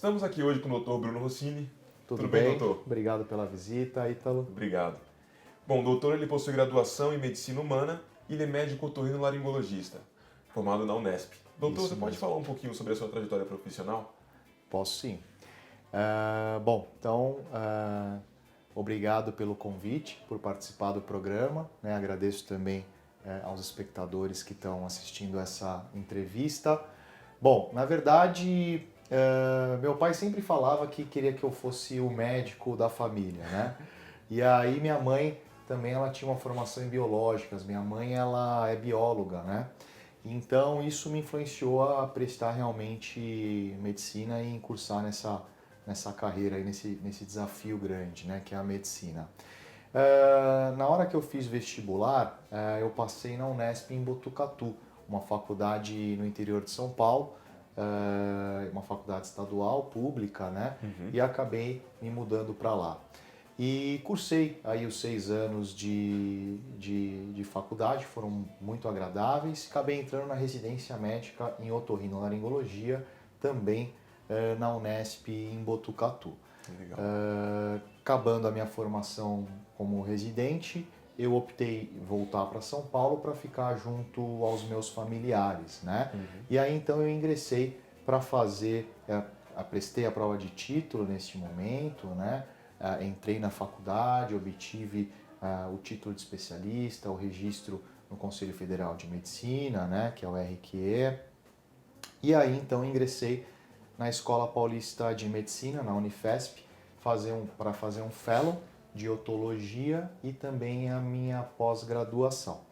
Estamos aqui hoje com o Dr. Bruno Rossini. Tudo bem, bem, doutor? Obrigado pela visita, Ítalo. Obrigado. Bom, o doutor ele possui graduação em Medicina Humana e ele é médico otorrinolaringologista, formado na Unesp. Doutor, Isso você pode mesmo. falar um pouquinho sobre a sua trajetória profissional? Posso sim. Obrigado pelo convite, por participar do programa, né? Agradeço também aos espectadores que estão assistindo essa entrevista. Bom, na verdade, meu pai sempre falava que queria que eu fosse o médico da família, né? E aí minha mãe também ela tinha uma formação em biológicas. Minha mãe ela é bióloga, né? Então isso me influenciou a prestar realmente medicina e incursar nessa carreira aí, nesse desafio grande, né, que é a medicina. Na hora que eu fiz vestibular, eu passei na Unesp em Botucatu, uma faculdade no interior de São Paulo, uma faculdade estadual, pública, né? E acabei me mudando para lá. E cursei aí os 6 anos de faculdade, foram muito agradáveis. Acabei entrando na residência médica em otorrinolaringologia, também na Unesp em Botucatu. Legal. Acabando a minha formação como residente, eu optei voltar para São Paulo para ficar junto aos meus familiares, né? E aí então eu ingressei para fazer, prestei a prova de título neste momento, né? Entrei na faculdade, obtive o título de especialista, o registro no Conselho Federal de Medicina, né? Que é o RQE. E aí então ingressei na Escola Paulista de Medicina, na Unifesp, para fazer um fellow de otologia e também a minha pós-graduação.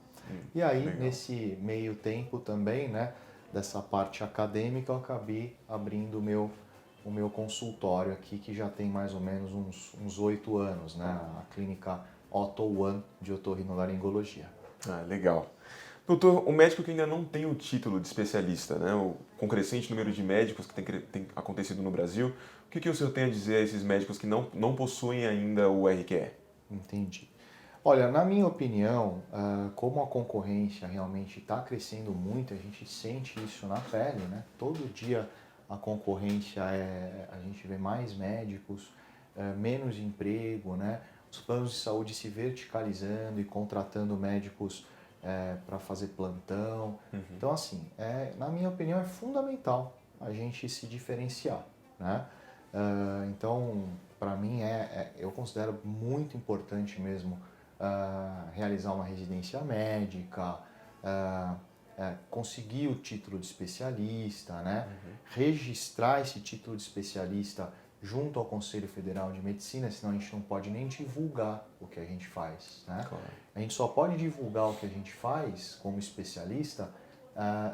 E aí, legal. nesse meio tempo também, né, dessa parte acadêmica, eu acabei abrindo o meu consultório aqui, que já tem mais ou menos uns 8 anos, né, a clínica Otto One de otorrinolaringologia. Ah, legal. Doutor, o médico que ainda não tem o título de especialista, né, com o crescente número de médicos que tem acontecido no Brasil, o que o senhor tem a dizer a esses médicos que não possuem ainda o RQE? Entendi. Olha, na minha opinião, como a concorrência realmente está crescendo muito, a gente sente isso na pele, né? Todo dia a concorrência a gente vê mais médicos, menos emprego, né? Os planos de saúde se verticalizando e contratando médicos para fazer plantão. Então, assim, na minha opinião, é fundamental a gente se diferenciar, né? Então, para mim, eu considero muito importante mesmo realizar uma residência médica, conseguir o título de especialista, né? Registrar esse título de especialista junto ao Conselho Federal de Medicina, senão a gente não pode nem divulgar o que a gente faz, né? Claro. A gente só pode divulgar o que a gente faz como especialista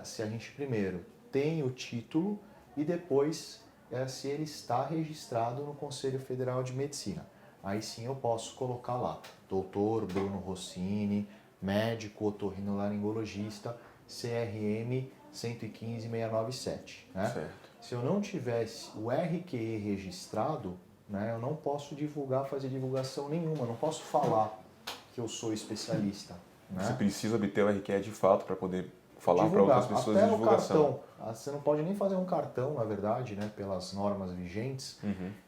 se a gente primeiro tem o título e depois se ele está registrado no Conselho Federal de Medicina. Aí sim eu posso colocar lá, Dr. Bruno Rossini, médico otorrinolaringologista, CRM 115697, né? Certo. Se eu não tivesse o RQE registrado, né, eu não posso fazer divulgação nenhuma, não posso falar que eu sou especialista, né? Você precisa obter o RQE de fato para poder falar para Divulgar, outras pessoas até de no divulgação. cartão. Você não pode nem fazer um cartão, na verdade, né, pelas normas vigentes,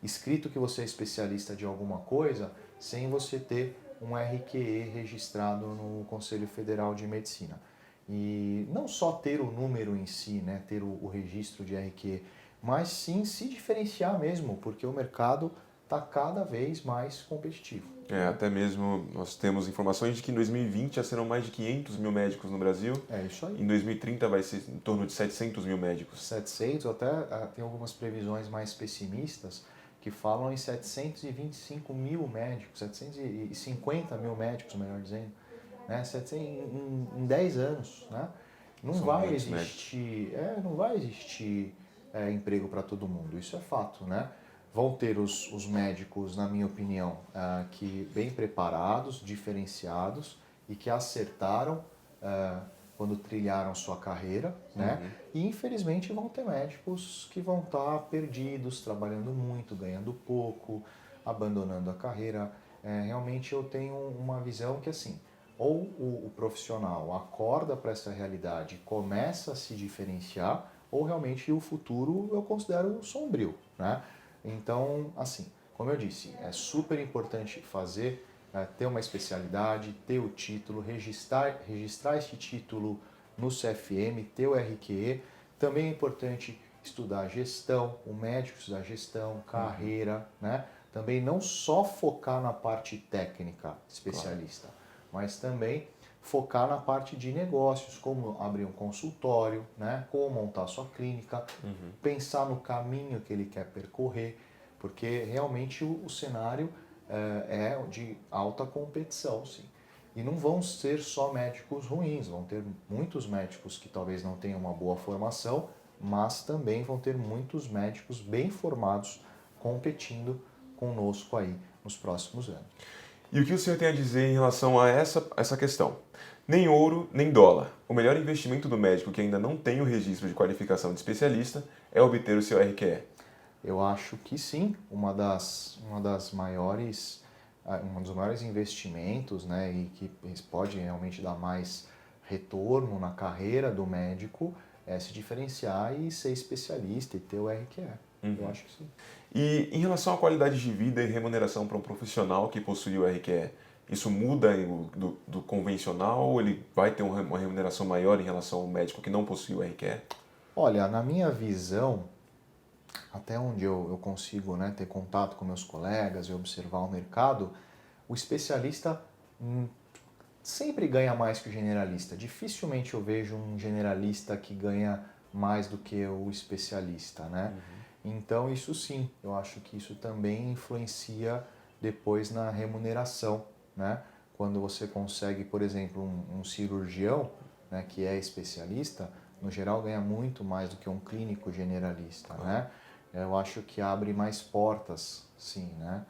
escrito que você é especialista de alguma coisa, sem você ter um RQE registrado no Conselho Federal de Medicina. E não só ter o número em si, né, ter o registro de RQE, mas sim se diferenciar mesmo, porque o mercado está cada vez mais competitivo. Até mesmo nós temos informações de que em 2020 já serão mais de 500 mil médicos no Brasil. É isso aí. Em 2030 vai ser em torno de 700 mil médicos. 700, até tem algumas previsões mais pessimistas que falam em 725 mil médicos, 750 mil médicos, melhor dizendo, né? 700, em 10 anos, né? Não São vai muitos existir, não vai existir emprego para todo mundo, isso é fato, né? Vão ter os médicos, na minha opinião, que bem preparados, diferenciados e que acertaram quando trilharam sua carreira, né? E infelizmente vão ter médicos que vão estar perdidos, trabalhando muito, ganhando pouco, abandonando a carreira. Realmente eu tenho uma visão que assim, ou o profissional acorda para essa realidade e começa a se diferenciar, ou realmente o futuro eu considero sombrio, né? Então, assim, como eu disse, é super importante fazer, ter uma especialidade, ter o título, registrar esse título no CFM, ter o RQE. Também é importante estudar gestão, o médico estudar gestão, carreira, né? Também não só focar na parte técnica, especialista, mas também focar na parte de negócios, como abrir um consultório, né? Como montar sua clínica, pensar no caminho que ele quer percorrer, porque realmente o cenário é de alta competição, sim. E não vão ser só médicos ruins, vão ter muitos médicos que talvez não tenham uma boa formação, mas também vão ter muitos médicos bem formados competindo conosco aí nos próximos anos. E o que o senhor tem a dizer em relação a essa questão? Nem ouro, nem dólar. O melhor investimento do médico que ainda não tem o registro de qualificação de especialista é obter o seu RQE. Eu acho que sim, um dos maiores investimentos, né, e que pode realmente dar mais retorno na carreira do médico é se diferenciar e ser especialista e ter o RQE. Eu acho que sim. E em relação à qualidade de vida e remuneração para um profissional que possui o RQE, isso muda do convencional ou ele vai ter uma remuneração maior em relação ao médico que não possui o RQE? Olha, na minha visão, até onde eu consigo, né, ter contato com meus colegas e observar o mercado, o especialista sempre ganha mais que o generalista. Dificilmente eu vejo um generalista que ganha mais do que o especialista, né? Então isso sim, eu acho que isso também influencia depois na remuneração, né? Quando você consegue, por exemplo, um cirurgião, né, que é especialista, no geral ganha muito mais do que um clínico generalista, né? Eu acho que abre mais portas, sim, né?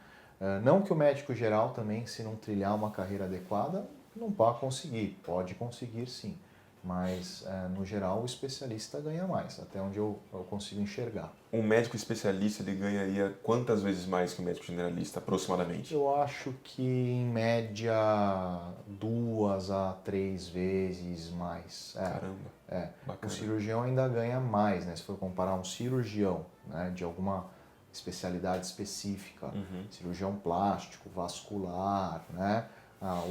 Não que o médico geral também, se não trilhar uma carreira adequada, não vai conseguir. Pode conseguir sim, mas no geral o especialista ganha mais, até onde eu consigo enxergar. Um médico especialista ele ganharia quantas vezes mais que um médico generalista, aproximadamente? Eu acho que em média 2 a 3 vezes mais. Caramba, O bacana. cirurgião ainda ganha mais, né? Se for comparar um cirurgião, né, de alguma especialidade específica, cirurgião plástico, vascular, né,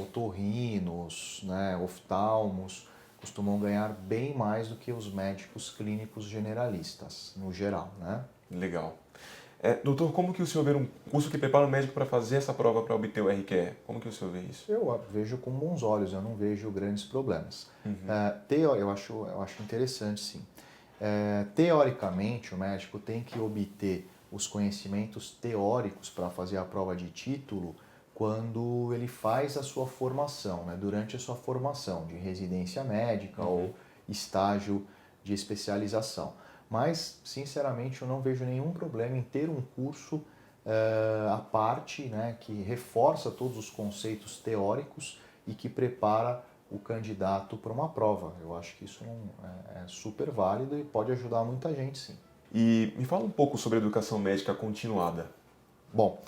otorrinos, né, oftalmos, costumam ganhar bem mais do que os médicos clínicos generalistas, no geral, né? Legal. Doutor, como que o senhor vê um curso que prepara o médico para fazer essa prova para obter o RQE? Como que o senhor vê isso? Eu vejo com bons olhos, eu não vejo grandes problemas. Eu acho interessante, sim. Teoricamente, o médico tem que obter os conhecimentos teóricos para fazer a prova de título quando ele faz a sua formação, né? Durante a sua formação de residência médica ou estágio de especialização. Mas, sinceramente, eu não vejo nenhum problema em ter um curso à parte, né, que reforça todos os conceitos teóricos e que prepara o candidato para uma prova. Eu acho que isso é super válido e pode ajudar muita gente, sim. E me fala um pouco sobre a educação médica continuada. Bom,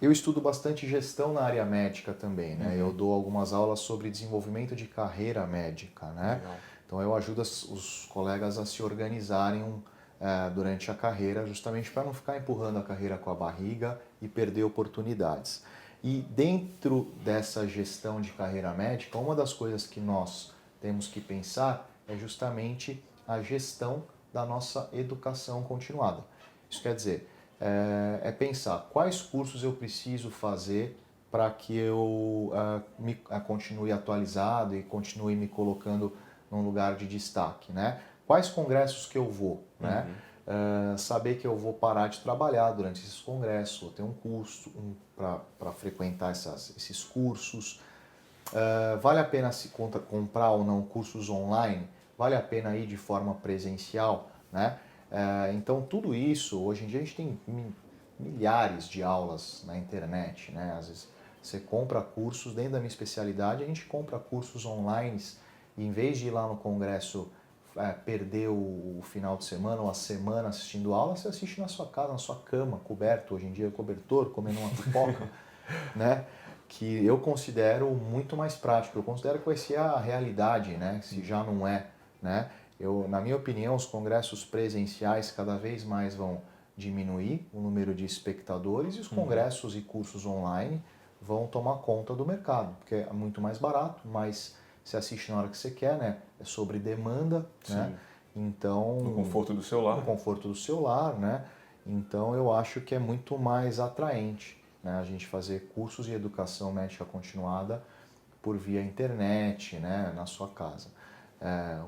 eu estudo bastante gestão na área médica também, né? Eu dou algumas aulas sobre desenvolvimento de carreira médica, né? Legal. Então eu ajudo os colegas a se organizarem durante a carreira, justamente para não ficar empurrando a carreira com a barriga e perder oportunidades. E dentro dessa gestão de carreira médica, uma das coisas que nós temos que pensar é justamente a gestão da nossa educação continuada. Isso quer dizer, pensar quais cursos eu preciso fazer para que eu continue atualizado e continue me colocando num lugar de destaque, né? Quais congressos que eu vou, né? Saber que eu vou parar de trabalhar durante esses congressos, vou ter um curso para frequentar esses cursos. Vale a pena se comprar ou não cursos online? Vale a pena ir de forma presencial, né? Então tudo isso, hoje em dia a gente tem milhares de aulas na internet, né? Às vezes você compra cursos, dentro da minha especialidade a gente compra cursos online e em vez de ir lá no congresso perder o final de semana ou a semana assistindo aula, você assiste na sua casa, na sua cama, coberto, hoje em dia cobertor, comendo uma pipoca, né? Que eu considero muito mais prático, eu considero que vai ser a realidade, né? Se já não é, né? Na minha opinião, os congressos presenciais cada vez mais vão diminuir o número de espectadores e os congressos e cursos online vão tomar conta do mercado, porque é muito mais barato, mas você assiste na hora que você quer, né? É sobre demanda, né? Então, no conforto do seu lar. No conforto do seu lar, né? Então eu acho que é muito mais atraente, né, a gente fazer cursos de educação médica continuada por via internet, né, na sua casa.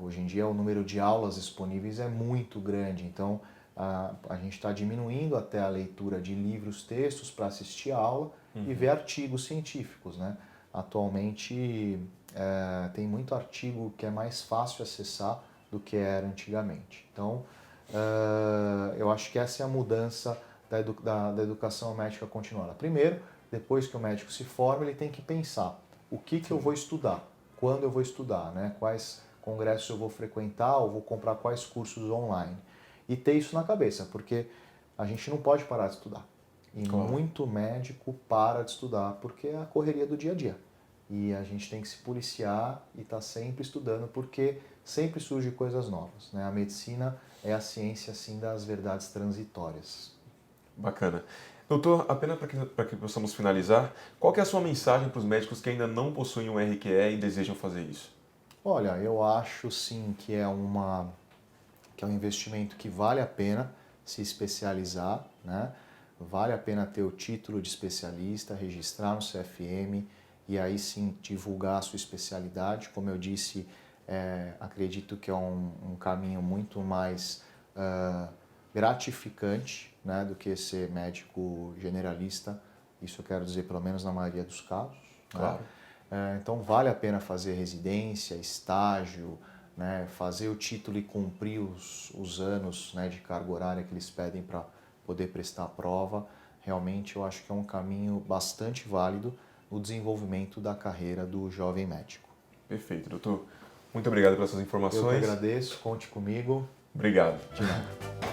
Hoje em dia o número de aulas disponíveis é muito grande, então a gente está diminuindo até a leitura de livros, textos para assistir a aula e ver artigos científicos, né? Atualmente tem muito artigo que é mais fácil acessar do que era antigamente. Então eu acho que essa é a mudança da educação médica continuada. Primeiro, depois que o médico se forma, ele tem que pensar o que eu vou estudar, quando eu vou estudar, né? Quais congressos eu vou frequentar ou vou comprar quais cursos online. E ter isso na cabeça, porque a gente não pode parar de estudar. E muito médico para de estudar, porque é a correria do dia a dia. E a gente tem que se policiar e estar sempre estudando, porque sempre surgem coisas novas, né? A medicina é a ciência, assim, das verdades transitórias. Bacana. Doutor, apenas para que possamos finalizar, qual que é a sua mensagem para os médicos que ainda não possuem um RQE e desejam fazer isso? Olha, eu acho sim que é um investimento que vale a pena se especializar, né? Vale a pena ter o título de especialista, registrar no CFM e aí sim divulgar a sua especialidade. Como eu disse, acredito que é um caminho muito mais gratificante, né, do que ser médico generalista. Isso eu quero dizer pelo menos na maioria dos casos. Claro. Né? Então vale a pena fazer residência, estágio, né, fazer o título e cumprir os anos, né, de carga horária que eles pedem para poder prestar a prova. Realmente eu acho que é um caminho bastante válido no desenvolvimento da carreira do jovem médico. Perfeito, doutor. Muito obrigado pelas suas informações. Eu que agradeço, conte comigo. Obrigado. De nada.